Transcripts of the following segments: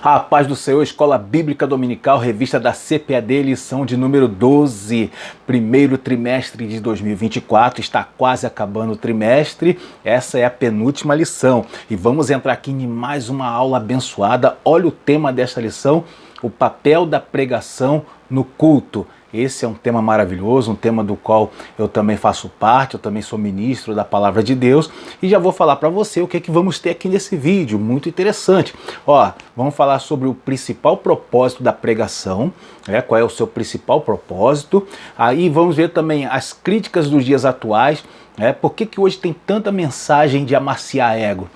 A paz do Senhor, Escola Bíblica Dominical, revista da CPAD, lição de número 12, primeiro trimestre de 2024, está quase acabando o trimestre, essa é a penúltima lição e vamos entrar aqui em mais uma aula abençoada. Olha o tema desta lição, o papel da pregação no culto. Esse é um tema maravilhoso, um tema do qual eu também faço parte, eu também sou ministro da Palavra de Deus e já vou falar para você o que é que vamos ter aqui nesse vídeo, muito interessante. Ó, vamos falar sobre o principal propósito da pregação, qual é o seu principal propósito, aí vamos ver também as críticas dos dias atuais, por que hoje tem tanta mensagem de amaciar ego?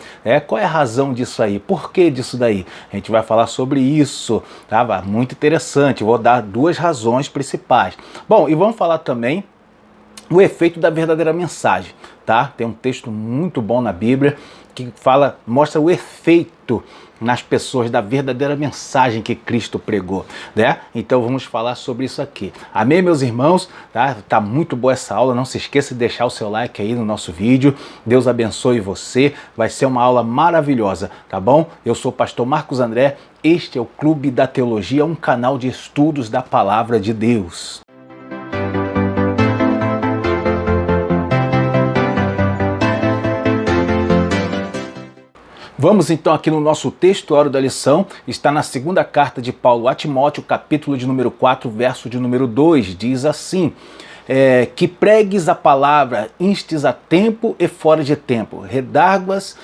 Qual é a razão disso aí? Por que disso daí? A gente vai falar sobre isso, tá? Muito interessante, vou dar duas razões principais. Bom, e vamos falar também o efeito da verdadeira mensagem, tá? Tem um texto muito bom na Bíblia que mostra o efeito nas pessoas da verdadeira mensagem que Cristo pregou, né? Então vamos falar sobre isso aqui. Amém, meus irmãos? Tá muito boa essa aula, não se esqueça de deixar o seu like aí no nosso vídeo. Deus abençoe você, vai ser uma aula maravilhosa, tá bom? Eu sou o pastor Marcos André, este é o Clube da Teologia, um canal de estudos da Palavra de Deus. Vamos então aqui no nosso textuário da lição, está na segunda carta de Paulo a Timóteo, capítulo de número 4, verso de número 2, diz assim: que pregues a palavra, instes a tempo e fora de tempo, redarguas,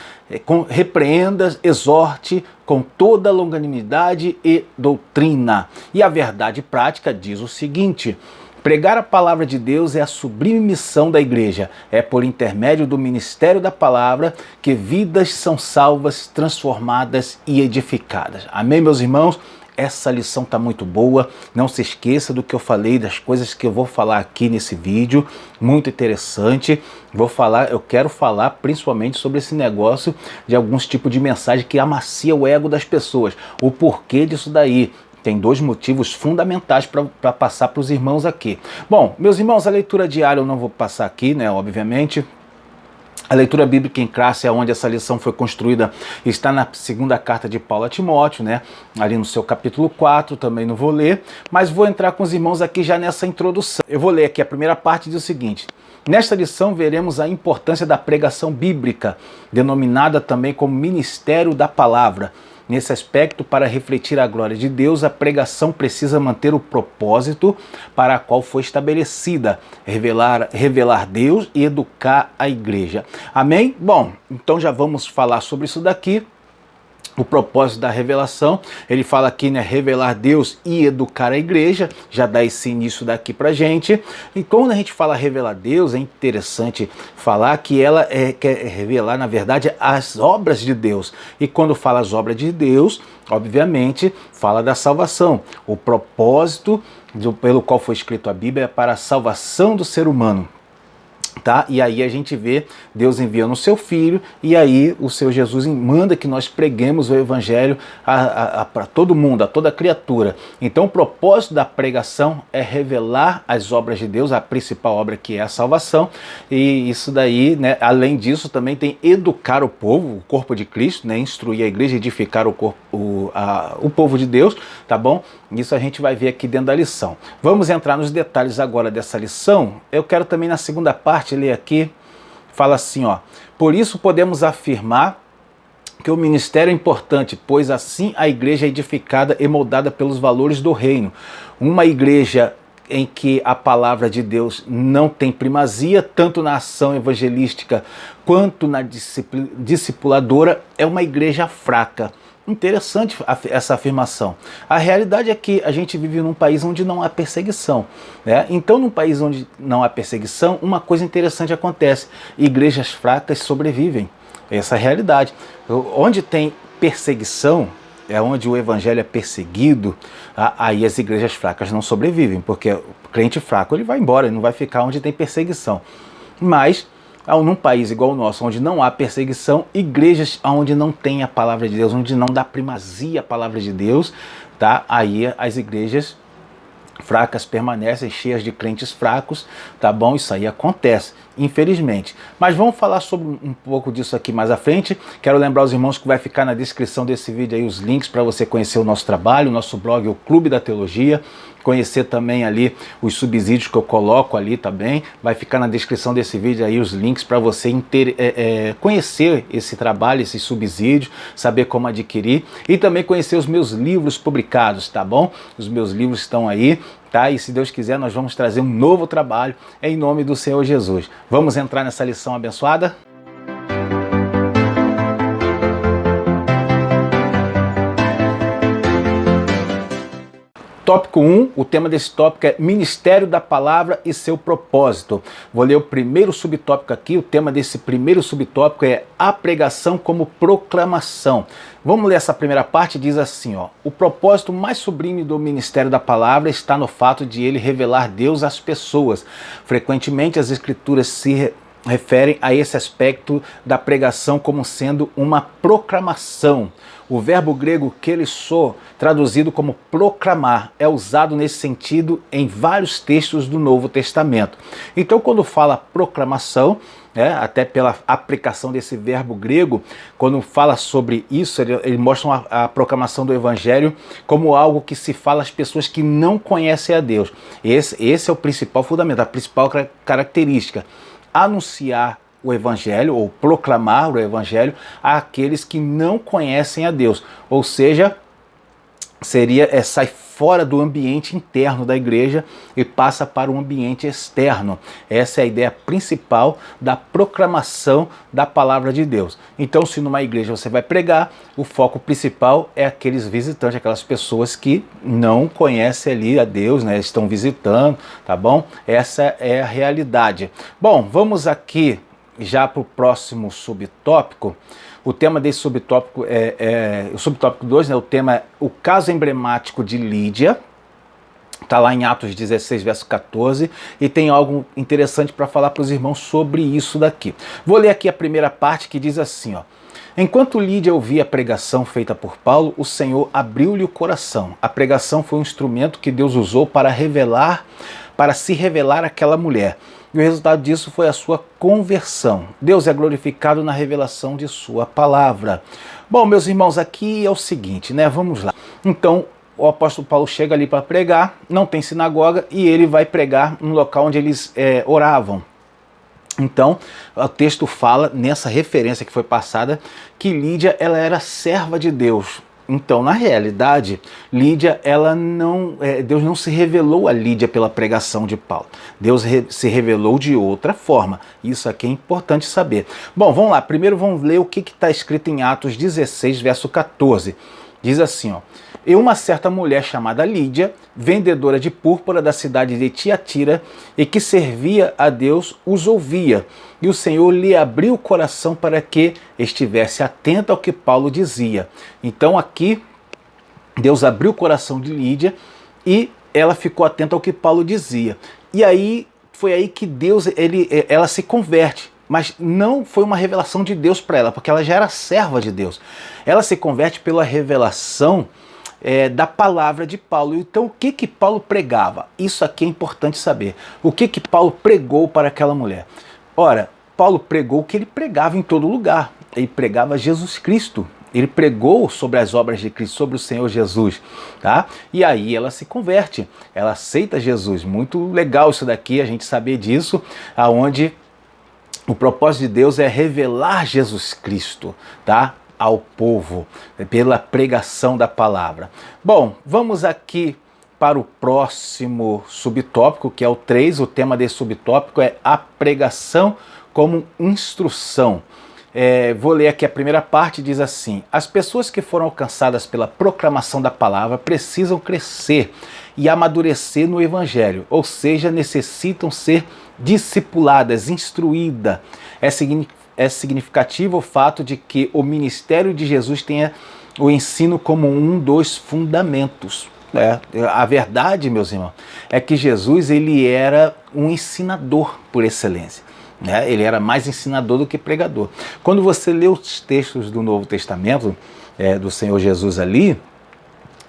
repreendas, exorte com toda longanimidade e doutrina. E a verdade prática diz o seguinte: pregar a palavra de Deus é a sublime missão da igreja. É por intermédio do ministério da palavra que vidas são salvas, transformadas e edificadas. Amém, meus irmãos? Essa lição está muito boa. Não se esqueça do que eu falei, das coisas que eu vou falar aqui nesse vídeo. Muito interessante. Eu quero falar principalmente sobre esse negócio de alguns tipos de mensagem que amacia o ego das pessoas. O porquê disso daí. Tem dois motivos fundamentais para passar para os irmãos aqui. Bom, meus irmãos, a leitura diária eu não vou passar aqui, né, obviamente. A leitura bíblica em classe é onde essa lição foi construída, está na segunda carta de Paulo a Timóteo, né? Ali no seu capítulo 4, também não vou ler, mas vou entrar com os irmãos aqui já nessa introdução. Eu vou ler aqui a primeira parte, diz o seguinte: nesta lição veremos a importância da pregação bíblica, denominada também como ministério da palavra. Nesse aspecto, para refletir a glória de Deus, a pregação precisa manter o propósito para a qual foi estabelecida, revelar Deus e educar a igreja. Amém? Bom, então já vamos falar sobre isso daqui. O propósito da revelação, ele fala aqui, né, revelar Deus e educar a igreja, já dá esse início daqui pra gente. E quando a gente fala revelar Deus, é interessante falar que ela quer revelar, na verdade, as obras de Deus. E quando fala as obras de Deus, obviamente, fala da salvação. O propósito pelo qual foi escrito a Bíblia é para a salvação do ser humano. Tá? E aí a gente vê Deus enviando o seu Filho e aí o seu Jesus manda que nós preguemos o Evangelho para todo mundo, a toda criatura. Então o propósito da pregação é revelar as obras de Deus, a principal obra que é a salvação, e isso daí, né, além disso também tem educar o povo, o corpo de Cristo, né, instruir a igreja, edificar o povo de Deus, tá bom? Isso a gente vai ver aqui dentro da lição. Vamos entrar nos detalhes agora dessa lição. Eu quero também na segunda parte ler aqui, fala assim, ó: por isso podemos afirmar que o ministério é importante, pois assim a igreja é edificada e moldada pelos valores do reino. Uma igreja em que a palavra de Deus não tem primazia, tanto na ação evangelística quanto na discipuladora, é uma igreja fraca. Interessante essa afirmação. A realidade é que a gente vive num país onde não há perseguição, né? Então, num país onde não há perseguição, uma coisa interessante acontece: igrejas fracas sobrevivem. Essa é a realidade. Onde tem perseguição, é onde o evangelho é perseguido, aí as igrejas fracas não sobrevivem, porque o crente fraco ele vai embora, ele não vai ficar onde tem perseguição. Mas num país igual o nosso, onde não há perseguição, igrejas onde não tem a palavra de Deus, onde não dá primazia à palavra de Deus, tá? Aí as igrejas fracas permanecem cheias de crentes fracos, tá bom? Isso aí acontece, infelizmente. Mas vamos falar sobre um pouco disso aqui mais à frente. Quero lembrar os irmãos que vai ficar na descrição desse vídeo aí os links para você conhecer o nosso trabalho, o nosso blog, o Clube da Teologia, conhecer também ali os subsídios que eu coloco ali também. Vai ficar na descrição desse vídeo aí os links para você conhecer esse trabalho, esses subsídios, saber como adquirir e também conhecer os meus livros publicados, tá bom? Os meus livros estão aí, tá? E se Deus quiser, nós vamos trazer um novo trabalho em nome do Senhor Jesus. Vamos entrar nessa lição abençoada? Tópico 1, o tema desse tópico é Ministério da Palavra e seu propósito. Vou ler o primeiro subtópico aqui. O tema desse primeiro subtópico é a pregação como proclamação. Vamos ler essa primeira parte, diz assim, ó: o propósito mais sublime do Ministério da Palavra está no fato de ele revelar Deus às pessoas. Frequentemente as Escrituras se referem a esse aspecto da pregação como sendo uma proclamação. O verbo grego kelissô, traduzido como proclamar, é usado nesse sentido em vários textos do Novo Testamento. Então, quando fala proclamação, até pela aplicação desse verbo grego, quando fala sobre isso, ele mostra a proclamação do Evangelho como algo que se fala às pessoas que não conhecem a Deus. Esse é o principal fundamento, a principal característica. Anunciar o Evangelho, ou proclamar o Evangelho àqueles que não conhecem a Deus. Ou seja, sai fora do ambiente interno da igreja e passa para o ambiente externo. Essa é a ideia principal da proclamação da palavra de Deus. Então, se numa igreja você vai pregar, o foco principal é aqueles visitantes, aquelas pessoas que não conhecem ali a Deus, né? Estão visitando, tá bom? Essa é a realidade. Bom, vamos aqui já para o próximo subtópico. O tema desse subtópico o subtópico 2, né? O tema é o caso emblemático de Lídia. Está lá em Atos 16, verso 14, e tem algo interessante para falar para os irmãos sobre isso daqui. Vou ler aqui a primeira parte que diz assim, ó: enquanto Lídia ouvia a pregação feita por Paulo, o Senhor abriu-lhe o coração. A pregação foi um instrumento que Deus usou para se revelar àquela mulher. E o resultado disso foi a sua conversão. Deus é glorificado na revelação de sua palavra. Bom, meus irmãos, aqui é o seguinte, né? Vamos lá. Então, o apóstolo Paulo chega ali para pregar, não tem sinagoga, e ele vai pregar num local onde eles oravam. Então, o texto fala, nessa referência que foi passada, que Lídia, ela era serva de Deus. Então, na realidade, Lídia, Deus não se revelou a Lídia pela pregação de Paulo. Deus se revelou de outra forma. Isso aqui é importante saber. Bom, vamos lá. Primeiro vamos ler o que está escrito em Atos 16, verso 14. Diz assim, ó: e uma certa mulher chamada Lídia, vendedora de púrpura da cidade de Tiatira, e que servia a Deus, os ouvia. E o Senhor lhe abriu o coração para que estivesse atenta ao que Paulo dizia. Então aqui, Deus abriu o coração de Lídia e ela ficou atenta ao que Paulo dizia. E aí, foi aí que ela se converte. Mas não foi uma revelação de Deus para ela, porque ela já era serva de Deus. Ela se converte pela revelação da palavra de Paulo. Então, o que Paulo pregava? Isso aqui é importante saber. O que Paulo pregou para aquela mulher? Ora, Paulo pregou o que ele pregava em todo lugar. Ele pregava Jesus Cristo. Ele pregou sobre as obras de Cristo, sobre o Senhor Jesus, tá? E aí ela se converte, ela aceita Jesus. Muito legal isso daqui, a gente saber disso, aonde o propósito de Deus é revelar Jesus Cristo, tá? Ao povo, pela pregação da palavra. Bom, vamos aqui para o próximo subtópico, que é o 3. O tema desse subtópico é a pregação como instrução. Vou ler aqui a primeira parte, diz assim: as pessoas que foram alcançadas pela proclamação da palavra precisam crescer e amadurecer no evangelho, ou seja, necessitam ser discipuladas, instruídas. É significativo o fato de que o ministério de Jesus tenha o ensino como um dos fundamentos. A verdade, meus irmãos, é que Jesus ele era um ensinador por excelência. Ele era mais ensinador do que pregador. Quando você lê os textos do Novo Testamento, do Senhor Jesus ali,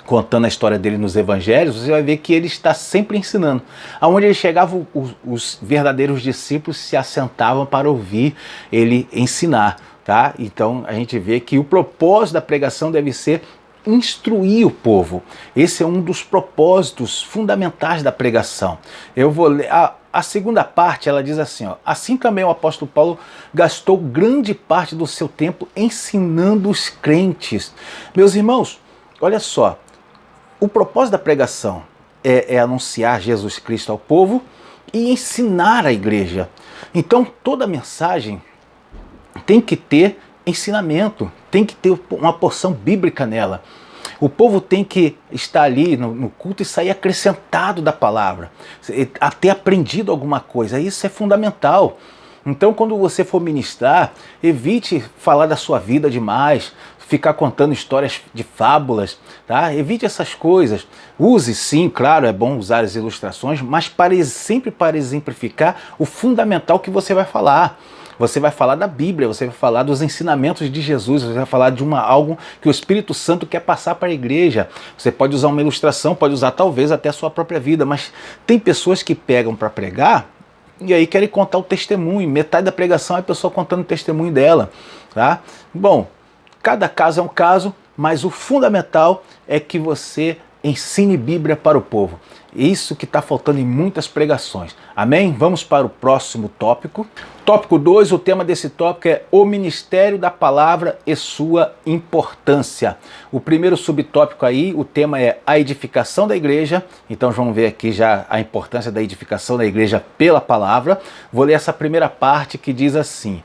contando a história dele nos evangelhos, você vai ver que ele está sempre ensinando. Aonde ele chegava, os verdadeiros discípulos se assentavam para ouvir ele ensinar, tá? Então a gente vê que o propósito da pregação deve ser instruir o povo. Esse é um dos propósitos fundamentais da pregação. Eu vou ler a segunda parte, ela diz assim, ó: assim também o apóstolo Paulo gastou grande parte do seu tempo ensinando os crentes. Meus irmãos, olha só, o propósito da pregação é anunciar Jesus Cristo ao povo e ensinar a igreja. Então toda mensagem tem que ter ensinamento, tem que ter uma porção bíblica nela. O povo tem que estar ali no culto e sair acrescentado da palavra, ter aprendido alguma coisa. Isso é fundamental. Então, quando você for ministrar, evite falar da sua vida demais, ficar contando histórias de fábulas, tá? Evite essas coisas. Use, sim, claro, é bom usar as ilustrações, mas sempre para exemplificar o fundamental que você vai falar. Você vai falar da Bíblia, você vai falar dos ensinamentos de Jesus, você vai falar de algo que o Espírito Santo quer passar para a igreja. Você pode usar uma ilustração, pode usar talvez até a sua própria vida, mas tem pessoas que pegam para pregar e aí querem contar o testemunho. Metade da pregação é a pessoa contando o testemunho dela, tá? Bom, cada caso é um caso, mas o fundamental é que você ensine Bíblia para o povo. Isso que está faltando em muitas pregações. Amém? Vamos para o próximo tópico. Tópico 2, o tema desse tópico é o ministério da palavra e sua importância. O primeiro subtópico aí, o tema é a edificação da igreja. Então vamos ver aqui já a importância da edificação da igreja pela palavra. Vou ler essa primeira parte que diz assim: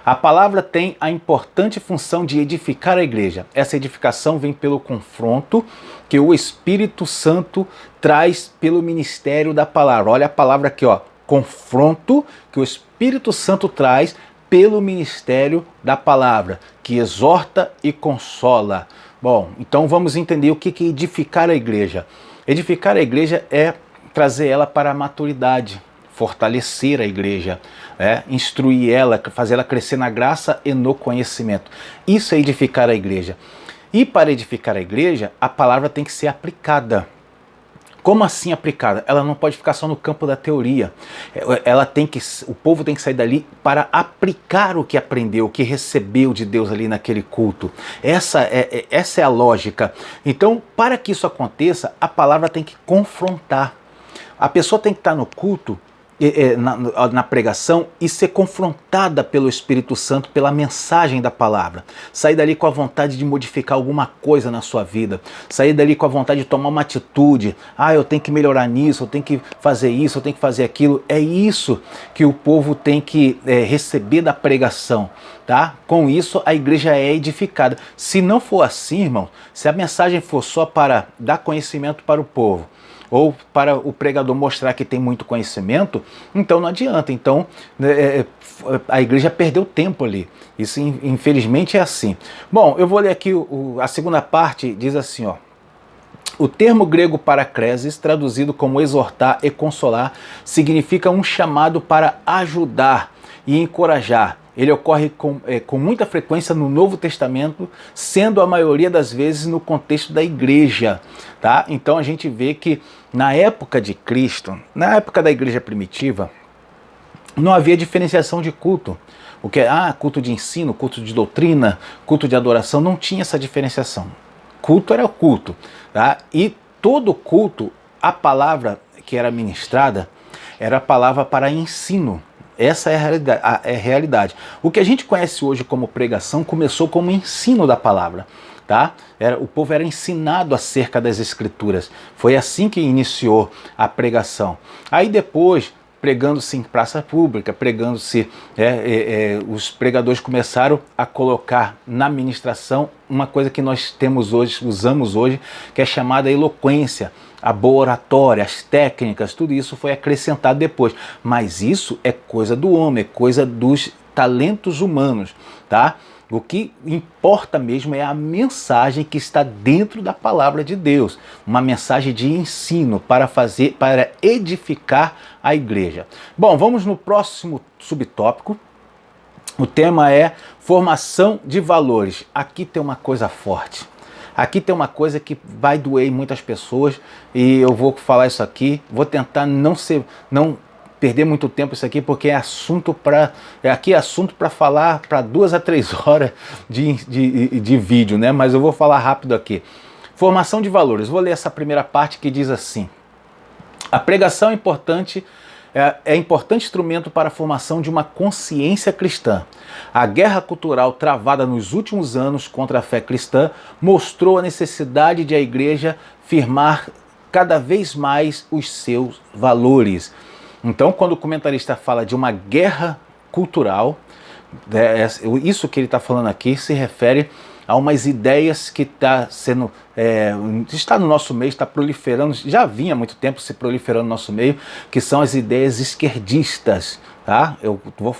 a palavra tem a importante função de edificar a igreja. Essa edificação vem pelo confronto que o Espírito Santo traz pelo ministério da palavra. Olha a palavra aqui, ó, confronto que o Espírito Santo traz pelo ministério da palavra, que exorta e consola. Bom, então vamos entender o que é edificar a igreja. Edificar a igreja é trazer ela para a maturidade, fortalecer a igreja, instruir ela, fazer ela crescer na graça e no conhecimento. Isso é edificar a igreja. E para edificar a igreja, a palavra tem que ser aplicada. Como assim aplicada? Ela não pode ficar só no campo da teoria. O povo tem que sair dali para aplicar o que aprendeu, o que recebeu de Deus ali naquele culto. Essa é a lógica. Então, para que isso aconteça, a palavra tem que confrontar. A pessoa tem que estar no culto, na pregação, e ser confrontada pelo Espírito Santo, pela mensagem da palavra. Sair dali com a vontade de modificar alguma coisa na sua vida. Sair dali com a vontade de tomar uma atitude. Eu tenho que melhorar nisso, eu tenho que fazer isso, eu tenho que fazer aquilo. É isso que o povo tem que receber da pregação, tá? Com isso a igreja é edificada. Se não for assim, irmão, se a mensagem for só para dar conhecimento para o povo, ou para o pregador mostrar que tem muito conhecimento, então não adianta. Então a igreja perdeu tempo ali. Isso infelizmente é assim. Bom, eu vou ler aqui a segunda parte, diz assim, ó: o termo grego paraklesis, traduzido como exortar e consolar, significa um chamado para ajudar e encorajar. Ele ocorre com muita frequência no Novo Testamento, sendo a maioria das vezes no contexto da igreja, tá? Então a gente vê que na época de Cristo, na época da igreja primitiva, não havia diferenciação de culto. O que culto de ensino, culto de doutrina, culto de adoração, não tinha essa diferenciação. Culto era culto, tá? E todo culto, a palavra que era ministrada era a palavra para ensino. Essa é a realidade. O que a gente conhece hoje como pregação começou como ensino da palavra, tá? O povo era ensinado acerca das Escrituras. Foi assim que iniciou a pregação. Aí depois, pregando-se em praça pública, pregando-se, os pregadores começaram a colocar na ministração uma coisa que nós usamos hoje, que é chamada eloquência, a boa oratória, as técnicas, tudo isso foi acrescentado depois. Mas isso é coisa do homem, é coisa dos talentos humanos, tá? O que importa mesmo é a mensagem que está dentro da palavra de Deus, uma mensagem de ensino para edificar a igreja. Bom, vamos no próximo subtópico. O tema é formação de valores. Aqui tem uma coisa forte. Aqui tem uma coisa que vai doer em muitas pessoas e eu vou falar isso aqui, vou tentar não perder muito tempo isso aqui, porque é assunto para falar para 2 a 3 horas de vídeo, né? Mas eu vou falar rápido aqui. Formação de valores. Vou ler essa primeira parte que diz assim: a pregação é importante instrumento para a formação de uma consciência cristã. A guerra cultural travada nos últimos anos contra a fé cristã mostrou a necessidade de a igreja firmar cada vez mais os seus valores. Então, quando o comentarista fala de uma guerra cultural, isso que ele está falando aqui se refere a umas ideias que está no nosso meio, está proliferando, já vinha há muito tempo se proliferando no nosso meio, que são as ideias esquerdistas. Tá? Eu vou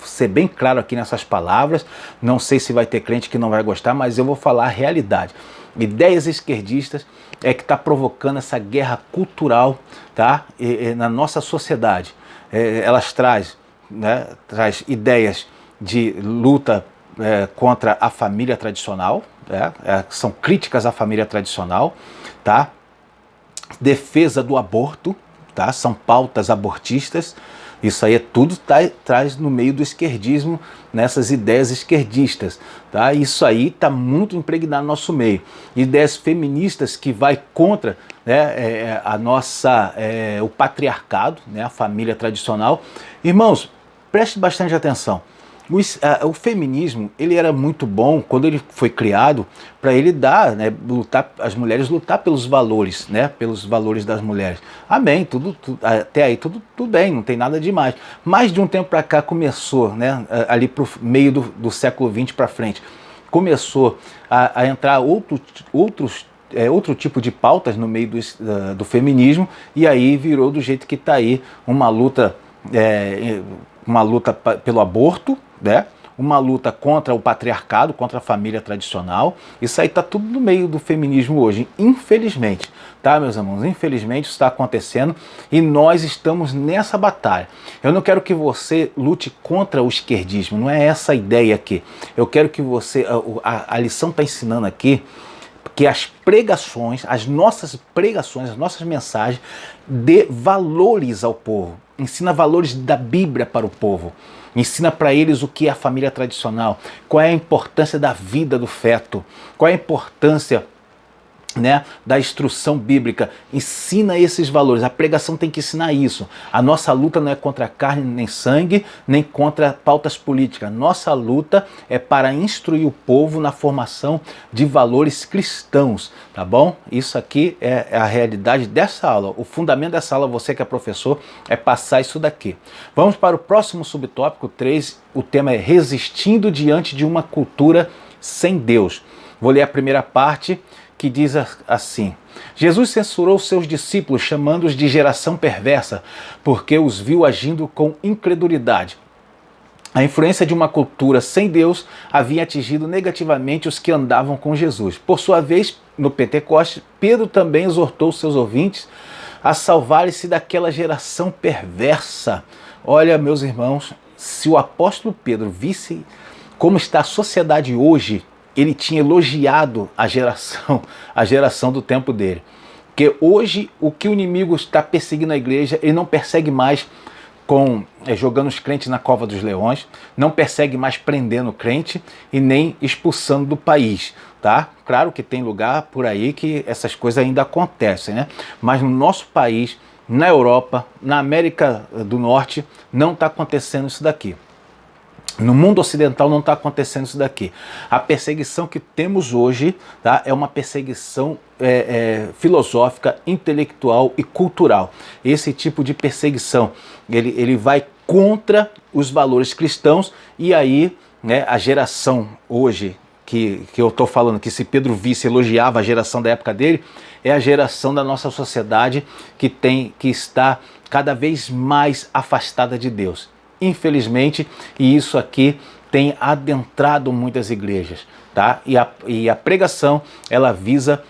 ser bem claro aqui nessas palavras, não sei se vai ter crente que não vai gostar, mas eu vou falar a realidade. Ideias esquerdistas é que está provocando essa guerra cultural, tá? Na nossa sociedade. Elas traz ideias de luta contra a família tradicional, são críticas à família tradicional, tá? Defesa do aborto, tá? São pautas abortistas. Isso aí tudo traz no meio do esquerdismo, nessas ideias esquerdistas, tá? Isso aí está muito impregnado no nosso meio. Ideias feministas que vai contra, né, o patriarcado, né, a família tradicional. Irmãos, preste bastante atenção. O feminismo, ele era muito bom quando ele foi criado para ele dar, né, as mulheres lutar pelos valores, né, pelos valores das mulheres. Amém, até aí tudo bem, não tem nada demais. Mas de um tempo para cá começou, né, ali para o meio do século XX para frente, começou a entrar outro tipo de pautas no meio do feminismo, e aí virou do jeito que está aí, uma luta pelo aborto, né? Uma luta contra o patriarcado, contra a família tradicional. Isso aí está tudo no meio do feminismo hoje, infelizmente, tá, meus irmãos? Infelizmente isso está acontecendo e nós estamos nessa batalha. Eu não quero que você lute contra o esquerdismo, não é essa a ideia aqui. Eu quero que você, a lição está ensinando aqui que as pregações, as nossas mensagens dê valores ao povo. Ensina valores da Bíblia para o povo. Ensina para eles o que é a família tradicional, qual é a importância da vida do feto, qual é a importância, né, da instrução bíblica. Ensina esses valores. A pregação tem que ensinar isso. A nossa luta não é contra carne nem sangue, nem contra pautas políticas. Nossa luta é para instruir o povo na formação de valores cristãos, tá bom? Isso aqui é a realidade dessa aula. O fundamento dessa aula, você que é professor, é passar isso daqui. Vamos para o próximo subtópico 3. O tema é resistindo diante de uma cultura sem Deus. Vou ler a primeira parte, que diz assim: Jesus censurou seus discípulos, chamando-os de geração perversa, porque os viu agindo com incredulidade. A influência de uma cultura sem Deus havia atingido negativamente os que andavam com Jesus. Por sua vez, no Pentecostes, Pedro também exortou seus ouvintes a salvarem-se daquela geração perversa. Olha, meus irmãos, se o apóstolo Pedro visse como está a sociedade hoje, ele tinha elogiado a geração do tempo dele. Porque hoje o que o inimigo está perseguindo a igreja, ele não persegue mais jogando os crentes na cova dos leões, não persegue mais prendendo o crente e nem expulsando do país, tá? Claro que tem lugar por aí que essas coisas ainda acontecem, né? Mas no nosso país, na Europa, na América do Norte, não está acontecendo isso daqui. No mundo ocidental não está acontecendo isso daqui. A perseguição que temos hoje, tá, é uma perseguição filosófica, intelectual e cultural. Esse tipo de perseguição, ele vai contra os valores cristãos, e aí, né, a geração hoje que eu estou falando, que se Pedro visse elogiava a geração da época dele, é a geração da nossa sociedade que está cada vez mais afastada de Deus. Infelizmente, e isso aqui tem adentrado muitas igrejas, tá? E a pregação, ela visa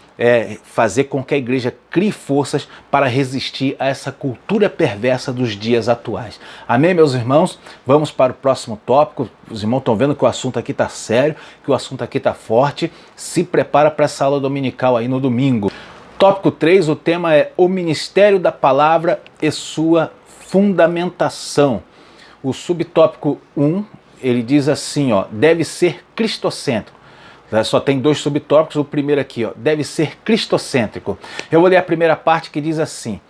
fazer com que a igreja crie forças para resistir a essa cultura perversa dos dias atuais. Amém, meus irmãos? Vamos para o próximo tópico. Os irmãos estão vendo que o assunto aqui está sério, que o assunto aqui está forte. Se prepara para essa aula dominical aí no domingo. Tópico 3, o tema é o ministério da palavra e sua fundamentação. O subtópico 1, ele diz assim, ó, deve ser cristocêntrico. Só tem 2 subtópicos, o primeiro aqui, ó, deve ser cristocêntrico. Eu vou ler a primeira parte que diz assim: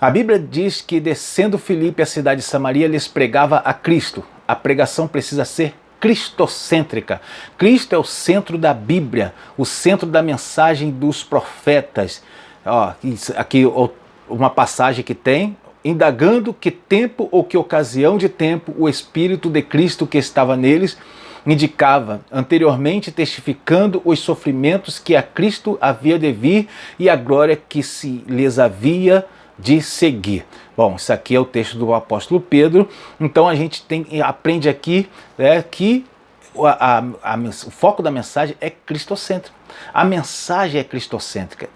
a Bíblia diz que descendo Filipe à cidade de Samaria, lhes pregava a Cristo. A pregação precisa ser cristocêntrica. Cristo é o centro da Bíblia, o centro da mensagem dos profetas. Ó, aqui uma passagem que tem: indagando que tempo ou que ocasião de tempo o Espírito de Cristo que estava neles indicava, anteriormente testificando os sofrimentos que a Cristo havia de vir e a glória que se lhes havia de seguir. Bom, isso aqui é o texto do apóstolo Pedro. Então a gente aprende aqui que o foco da mensagem é cristocêntrico. A mensagem é cristocêntrica.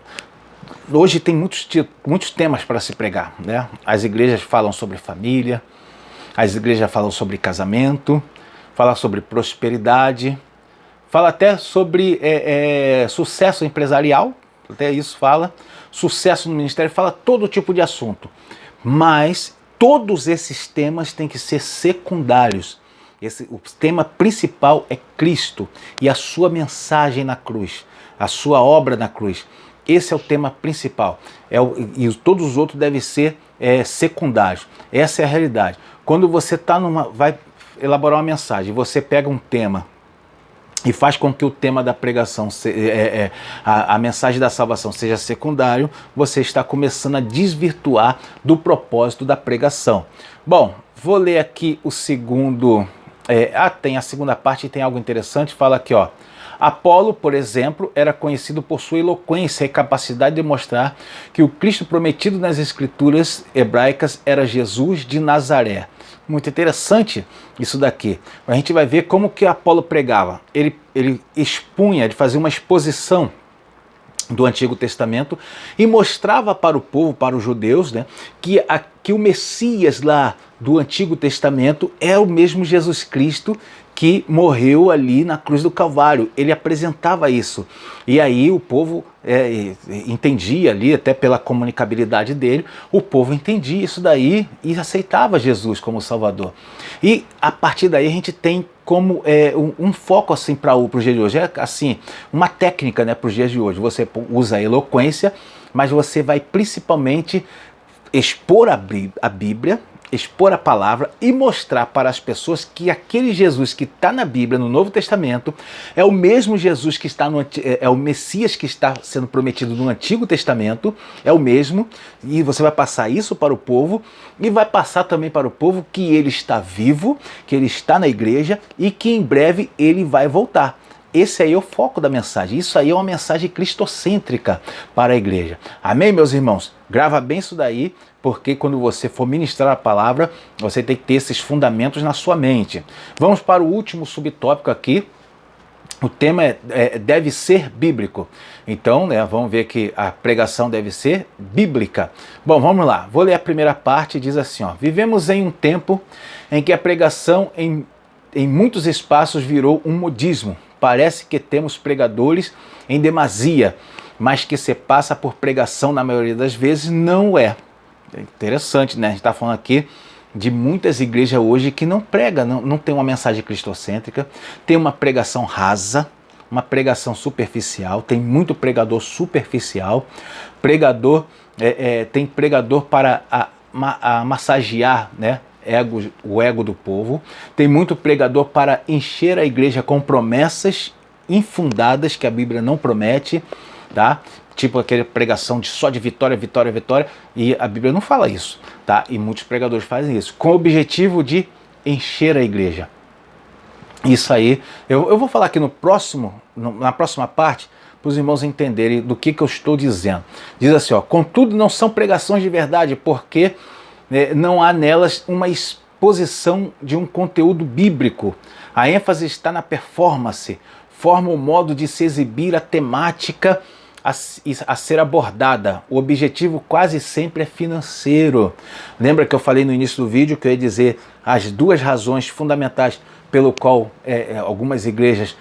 Hoje tem muitos temas para se pregar, né? As igrejas falam sobre família, as igrejas falam sobre casamento, fala sobre prosperidade, fala até sobre sucesso empresarial, até isso fala, sucesso no ministério, fala todo tipo de assunto. Mas todos esses temas têm que ser secundários. O tema principal é Cristo e a sua mensagem na cruz, a sua obra na cruz. Esse é o tema principal. E todos os outros devem ser secundários. Essa é a realidade. Quando você vai elaborar uma mensagem, você pega um tema e faz com que o tema da pregação, a mensagem da salvação seja secundário, você está começando a desvirtuar do propósito da pregação. Bom, vou ler aqui o segundo... tem a segunda parte e tem algo interessante, fala aqui, ó. Apolo, por exemplo, era conhecido por sua eloquência e capacidade de mostrar que o Cristo prometido nas escrituras hebraicas era Jesus de Nazaré. Muito interessante isso daqui. A gente vai ver como que Apolo pregava. Ele expunha, ele fazia uma exposição do Antigo Testamento e mostrava para o povo, para os judeus, né, que o Messias lá do Antigo Testamento é o mesmo Jesus Cristo que morreu ali na cruz do Calvário. Ele apresentava isso. E aí o povo entendia ali, até pela comunicabilidade dele, o povo entendia isso daí e aceitava Jesus como Salvador. E a partir daí a gente tem como um foco assim para os dias de hoje. É assim, uma técnica, né, para os dias de hoje. Você usa a eloquência, mas você vai principalmente expor a Bíblia, expor a palavra e mostrar para as pessoas que aquele Jesus que está na Bíblia, no Novo Testamento, é o mesmo Jesus que está é o Messias que está sendo prometido no Antigo Testamento, é o mesmo, e você vai passar isso para o povo, e vai passar também para o povo que ele está vivo, que ele está na igreja e que em breve ele vai voltar. Esse aí é o foco da mensagem. Isso aí é uma mensagem cristocêntrica para a igreja. Amém, meus irmãos? Grava bem isso daí, porque quando você for ministrar a palavra, você tem que ter esses fundamentos na sua mente. Vamos para o último subtópico aqui. O tema deve ser bíblico. Então, né, vamos ver que a pregação deve ser bíblica. Bom, vamos lá. Vou ler a primeira parte, diz assim, ó. Vivemos em um tempo em que a pregação em muitos espaços virou um modismo. Parece que temos pregadores em demasia, mas que se passa por pregação na maioria das vezes não é. É interessante, né? A gente está falando aqui de muitas igrejas hoje que não pregam, não tem uma mensagem cristocêntrica, tem uma pregação rasa, uma pregação superficial, tem muito pregador superficial, tem pregador para massagear, né, o ego do povo, tem muito pregador para encher a igreja com promessas infundadas que a Bíblia não promete, tá? Tipo aquela pregação só de vitória, vitória, vitória, e a Bíblia não fala isso, tá? E muitos pregadores fazem isso, com o objetivo de encher a igreja. Isso aí, eu vou falar aqui na próxima parte, para os irmãos entenderem do que eu estou dizendo. Diz assim, ó, contudo não são pregações de verdade, porque não há nelas uma exposição de um conteúdo bíblico. A ênfase está na performance, forma o modo de se exibir a temática a ser abordada. O objetivo quase sempre é financeiro. Lembra que eu falei no início do vídeo que eu ia dizer as duas razões fundamentais pelo qual algumas igrejas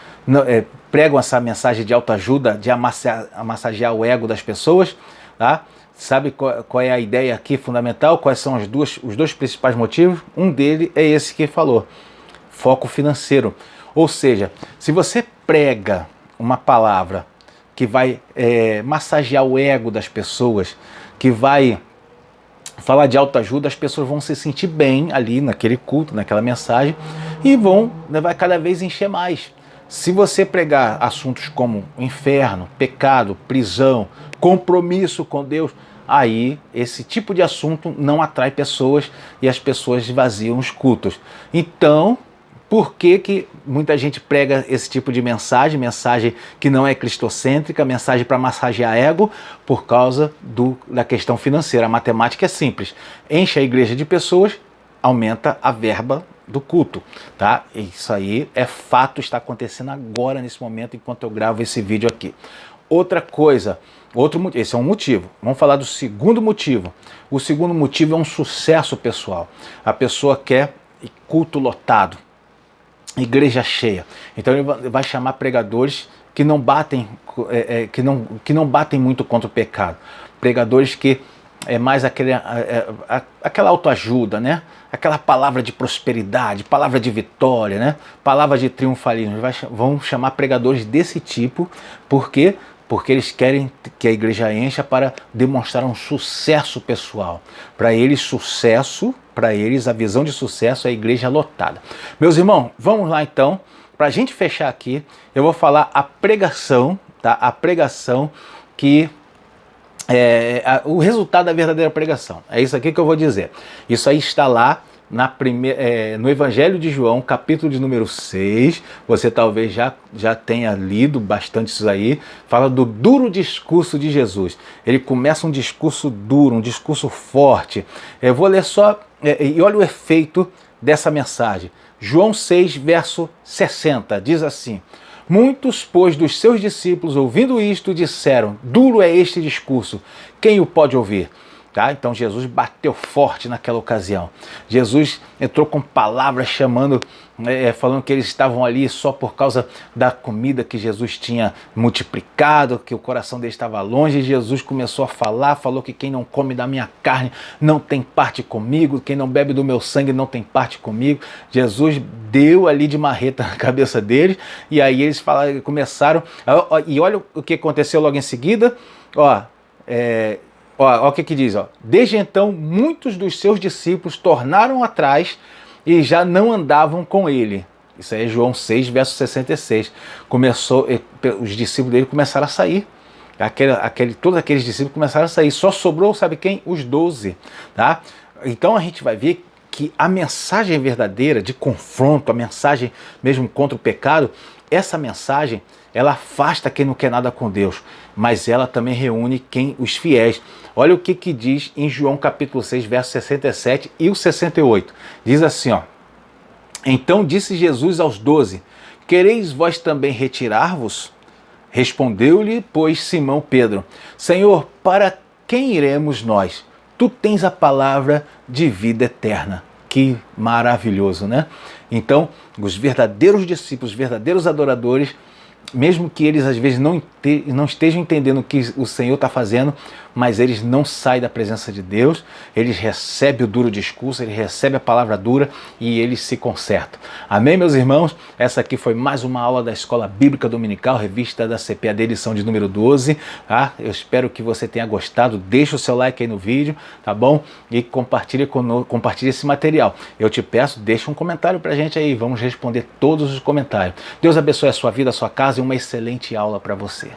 pregam essa mensagem de autoajuda, de amassagear o ego das pessoas, tá? Sabe qual é a ideia aqui fundamental? Quais são os dois principais motivos? Um deles é esse que falou, foco financeiro. Ou seja, se você prega uma palavra que vai massagear o ego das pessoas, que vai falar de autoajuda, as pessoas vão se sentir bem ali naquele culto, naquela mensagem, e vai cada vez encher mais. Se você pregar assuntos como inferno, pecado, prisão, compromisso com Deus, aí esse tipo de assunto não atrai pessoas e as pessoas esvaziam os cultos. Então, por que muita gente prega esse tipo de mensagem que não é cristocêntrica, mensagem para massagear ego? Por causa da questão financeira. A matemática é simples. Enche a igreja de pessoas, aumenta a verba do culto, tá? Isso aí é fato, está acontecendo agora, nesse momento, enquanto eu gravo esse vídeo aqui. Outra coisa, esse é um motivo. Vamos falar do segundo motivo. O segundo motivo é um sucesso pessoal. A pessoa quer culto lotado, igreja cheia. Então ele vai chamar pregadores que não batem, que não batem muito contra o pecado. Pregadores que é mais aquela autoajuda, né? Aquela palavra de prosperidade, palavra de vitória, né? Palavra de triunfalismo. Vão chamar pregadores desse tipo, por quê? Porque eles querem que a igreja encha para demonstrar um sucesso pessoal. Para eles, a visão de sucesso é a igreja lotada. Meus irmãos, vamos lá então. Para a gente fechar aqui, eu vou falar a pregação, tá? A pregação que o resultado da verdadeira pregação. É isso aqui que eu vou dizer. Isso aí está lá no Evangelho de João, capítulo de número 6, você talvez já tenha lido bastante isso aí, fala do duro discurso de Jesus. Ele começa um discurso duro, um discurso forte. Eu vou ler só, e olha o efeito dessa mensagem. João 6, verso 60, diz assim: muitos, pois, dos seus discípulos, ouvindo isto, disseram, duro é este discurso, quem o pode ouvir? Tá? Então Jesus bateu forte naquela ocasião. Jesus entrou com palavras falando que eles estavam ali só por causa da comida que Jesus tinha multiplicado, que o coração deles estava longe. E Jesus começou a falar, falou que quem não come da minha carne não tem parte comigo, quem não bebe do meu sangue não tem parte comigo. Jesus deu ali de marreta na cabeça deles, e aí eles começaram, e olha o que aconteceu logo em seguida, olha o que diz, ó. Desde então, muitos dos seus discípulos tornaram atrás e já não andavam com ele. Isso aí é João 6, verso 66. Os discípulos dele começaram a sair. Todos aqueles discípulos começaram a sair. Só sobrou, sabe quem? Os 12. Tá? Então a gente vai ver que a mensagem verdadeira de confronto, a mensagem mesmo contra o pecado, essa mensagem, ela afasta quem não quer nada com Deus, mas ela também reúne os fiéis. Olha o que diz em João capítulo 6, verso 67 e o 68. Diz assim, ó: então disse Jesus aos 12, quereis vós também retirar-vos? Respondeu-lhe, pois, Simão Pedro, Senhor, para quem iremos nós? Tu tens a palavra de vida eterna. Que maravilhoso, né? Então, os verdadeiros discípulos, os verdadeiros adoradores, mesmo que eles às vezes não estejam entendendo o que o Senhor está fazendo, mas eles não saem da presença de Deus, eles recebem o duro discurso, eles recebem a palavra dura e eles se consertam. Amém, meus irmãos? Essa aqui foi mais uma aula da Escola Bíblica Dominical, revista da CPAD, edição de número 12. Tá? Eu espero que você tenha gostado. Deixa o seu like aí no vídeo, tá bom? E compartilhe esse material. Eu te peço, deixa um comentário pra gente aí, vamos responder todos os comentários. Deus abençoe a sua vida, a sua casa e uma excelente aula para você.